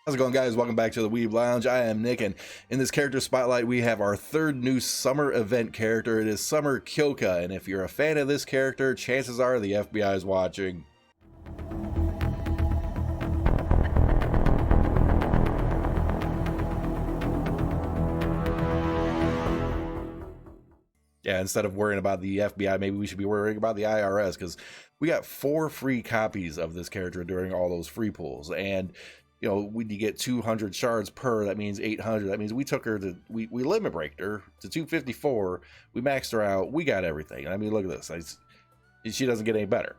How's it going, guys? Welcome back to the Weeb Lounge. I am Nick, and in this character spotlight, we have our third new summer event character. It is Summer Kyouka, and if you're a fan of this character, chances are the FBI is watching. Yeah, instead of worrying about the FBI, maybe we should be worrying about the IRS, because we got 4 free copies of this character during all those free pulls, and you know, when you get 200 shards per, that means 800. That means we took her to, we limit braked her to 254. We maxed her out. We got everything. I mean, look at this. She doesn't get any better.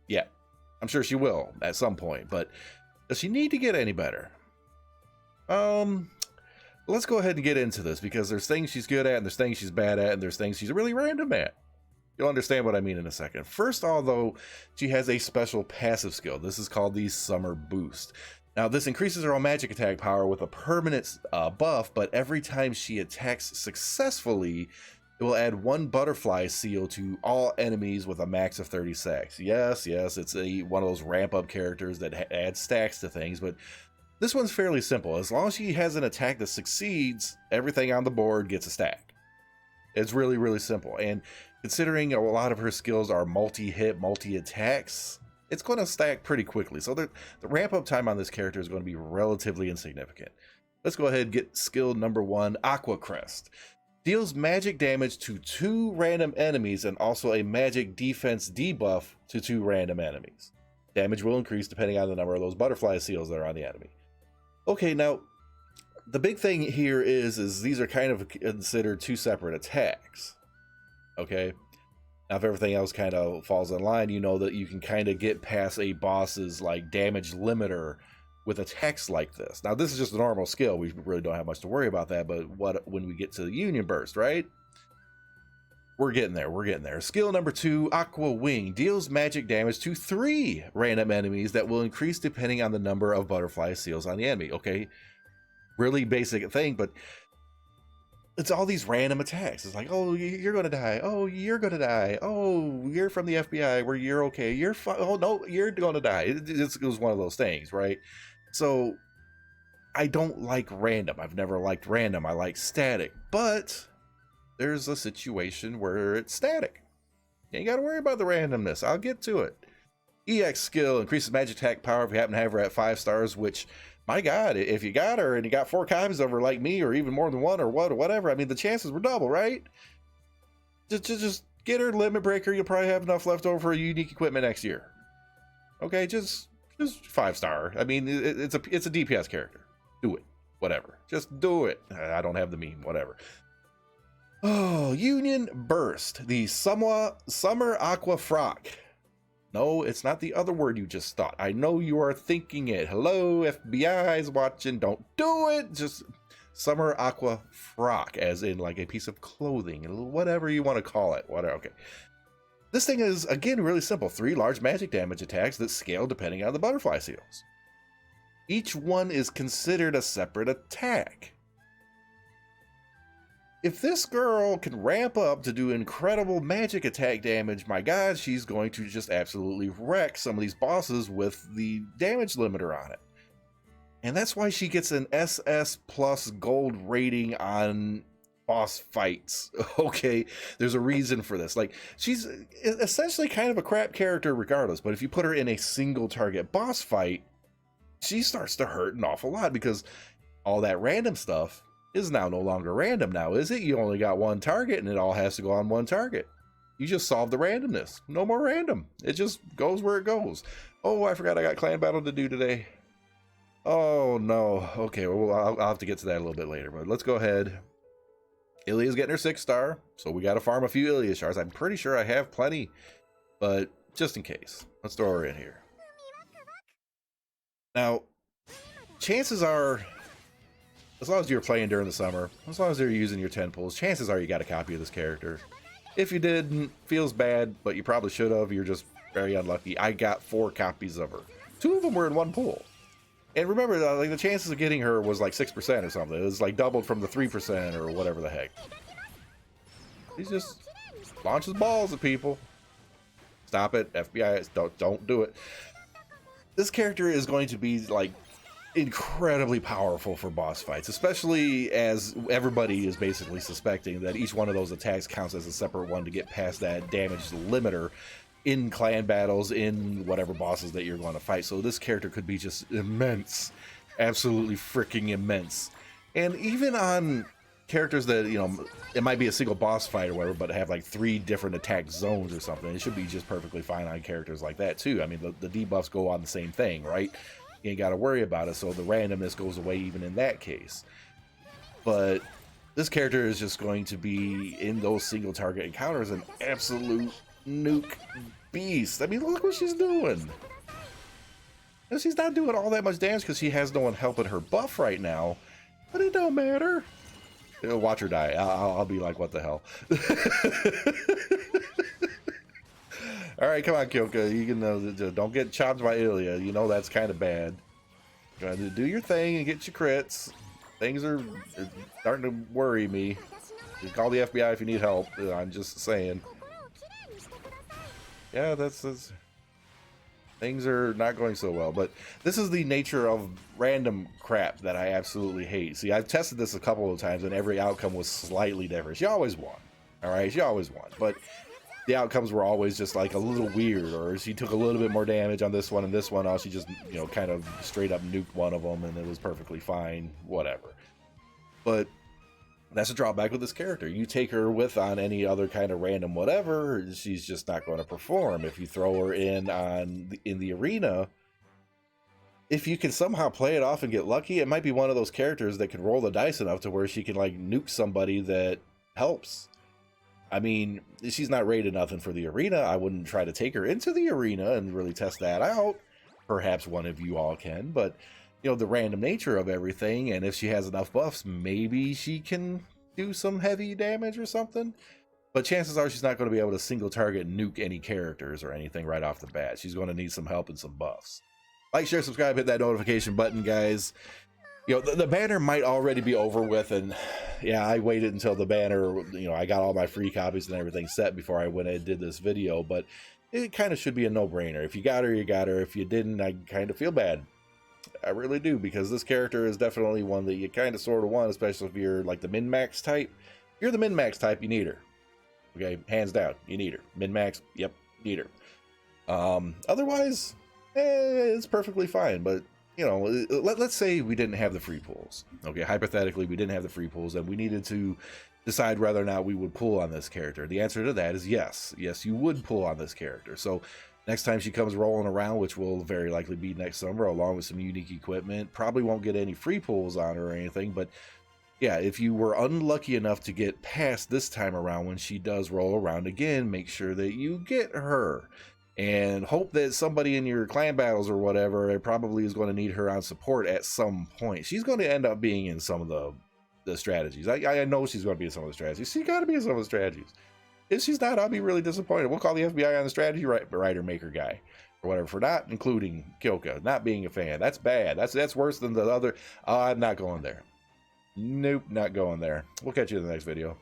Yeah, I'm sure she will at some point, but does she need to get any better? Let's go ahead and get into this, because there's things she's good at, and there's things she's bad at, and there's things she's really random at. You'll understand what I mean in a second. First, although she has a special passive skill. This is called the Summer Boost. Now, this increases her own magic attack power with a permanent buff, but every time she attacks successfully, it will add 1 butterfly seal to all enemies with a max of 30 stacks. Yes, it's one of those ramp-up characters that adds stacks to things, but this one's fairly simple. As long as she has an attack that succeeds, everything on the board gets a stack. It's really, really simple, and considering a lot of her skills are multi-hit, multi-attacks, it's going to stack pretty quickly. So the ramp up time on this character is going to be relatively insignificant. Let's go ahead and get skill number 1, Aqua Crest. Deals magic damage to 2 random enemies and also a magic defense debuff to 2 random enemies. Damage will increase depending on the number of those butterfly seals that are on the enemy. Okay, now the big thing here is these are kind of considered 2 separate attacks. Okay. Now, if everything else kind of falls in line, you know that you can kind of get past a boss's like damage limiter with attacks like this. Now, this is just a normal skill. We really don't have much to worry about that. But when we get to the Union Burst, right? We're getting there. Skill number 2, Aqua Wing. Deals magic damage to 3 random enemies that will increase depending on the number of butterfly seals on the enemy. Okay, really basic thing, but it's all these random attacks. It's like, oh, you're gonna die. Oh, you're gonna die. Oh, you're from the FBI where you're okay. You're fine. Oh no, you're gonna die. It was one of those things, right? So I don't like random. I've never liked random. I like static. But there's a situation where it's static. You ain't gotta worry about the randomness. I'll get to it. EX skill increases magic attack power if you happen to have her at 5 stars, which, my God, if you got her and you got 4 copies of her like me, or even more than 1 or whatever, I mean, the chances were double, right? Just get her, limit breaker. You'll probably have enough left over for unique equipment next year. Okay, just 5-star. I mean, it's a DPS character. Do it. Whatever. Just do it. I don't have the meme. Whatever. Oh, Union Burst. The Summer Aqua Frock. No, it's not the other word you just thought. I know you are thinking it. Hello, FBI's watching. Don't do it. Just Summer Aqua Frock, as in like a piece of clothing, whatever you want to call it. Whatever. Okay. This thing is, again, really simple. 3 large magic damage attacks that scale depending on the butterfly seals. Each one is considered a separate attack. If this girl can ramp up to do incredible magic attack damage, my God, she's going to just absolutely wreck some of these bosses with the damage limiter on it. And that's why she gets an SS plus gold rating on boss fights. Okay, there's a reason for this. Like, she's essentially kind of a crap character regardless, but if you put her in a single target boss fight, she starts to hurt an awful lot, because all that random stuff is now no longer random now, is it? You only got 1 target and it all has to go on 1 target. You just solved the randomness. No more random. It just goes where it goes. Oh, I forgot I got clan battle to do today. Oh no. Okay, well, I'll have to get to that a little bit later, but let's go ahead. Ilya's getting her 6-star, so we got to farm a few Ilya shards. I'm pretty sure I have plenty, but just in case, let's throw her in here. Now, chances are, as long as you're playing during the summer, as long as you're using your 10 pulls, chances are you got a copy of this character. If you didn't, feels bad, but you probably should have. You're just very unlucky. I got 4 copies of her. 2 of them were in 1 pull. And remember, like, the chances of getting her was like 6% or something. It was like doubled from the 3% or whatever the heck. He just launches balls at people. Stop it, FBI! Don't do it. This character is going to be like incredibly powerful for boss fights, especially as everybody is basically suspecting that each one of those attacks counts as a separate one to get past that damage limiter in clan battles, in whatever bosses that you're going to fight. So this character could be just immense, absolutely freaking immense. And even on characters that, you know, it might be a single boss fight or whatever, but have like 3 different attack zones or something, it should be just perfectly fine on characters like that too. I mean, the debuffs go on the same thing, right? You ain't got to worry about it, so the randomness goes away even in that case. But this character is just going to be, in those single target encounters, an absolute nuke beast. I mean, look what she's doing. And she's not doing all that much damage because she has no one helping her buff right now, but it don't matter. Watch her die. I'll be like, what the hell? All right, come on, Kyouka. You can don't get chopped by Ilya. You know that's kind of bad. Try to do your thing and get your crits. Things are starting to worry me. You call the FBI if you need help. I'm just saying. Yeah, that's things are not going so well. But this is the nature of random crap that I absolutely hate. See, I've tested this a couple of times, and every outcome was slightly different. She always won. All right, she always won. But the outcomes were always just like a little weird, or she took a little bit more damage on this one and this one. Oh, she just, you know, kind of straight up nuked one of them and it was perfectly fine, whatever. But that's a drawback with this character. You take her with on any other kind of random whatever, she's just not going to perform. If you throw her in the arena, if you can somehow play it off and get lucky, it might be one of those characters that can roll the dice enough to where she can like nuke somebody that helps. I mean, she's not rated nothing for the arena. I wouldn't try to take her into the arena and really test that out. Perhaps one of you all can, but you know, the random nature of everything, and if she has enough buffs, maybe she can do some heavy damage or something. But chances are she's not going to be able to single target nuke any characters or anything right off the bat. She's going to need some help and some buffs. Like, share, subscribe, hit that notification button, guys. You know, the banner might already be over with, and yeah, I waited until the banner, you know, I got all my free copies and everything set before I went and did this video, but it kind of should be a no-brainer. If you got her, you got her. If you didn't, I kind of feel bad. I really do, because this character is definitely one that you kind of sort of want, especially if you're like the min-max type. If you're the min-max type, you need her. Okay, hands down, you need her. Min-max, yep, need her. Otherwise, it's perfectly fine, but you know, let's say we didn't have the free pools. Okay, hypothetically, we didn't have the free pools, and we needed to decide whether or not we would pull on this character. The answer to that is yes. Yes, you would pull on this character. So next time she comes rolling around, which will very likely be next summer, along with some unique equipment, probably won't get any free pulls on her or anything, but yeah, if you were unlucky enough to get past this time around when she does roll around again, make sure that you get her. And hope that somebody in your clan battles or whatever probably is going to need her on support at some point. She's going to end up being in some of the strategies. I know she's going to be in some of the strategies. She's got to be in some of the strategies. If she's not, I'll be really disappointed. We'll call the FBI on the strategy writer maker guy or whatever for not including Kyouka, not being a fan. That's bad. That's worse than the other. I'm not going there. Nope, not going there. We'll catch you in the next video.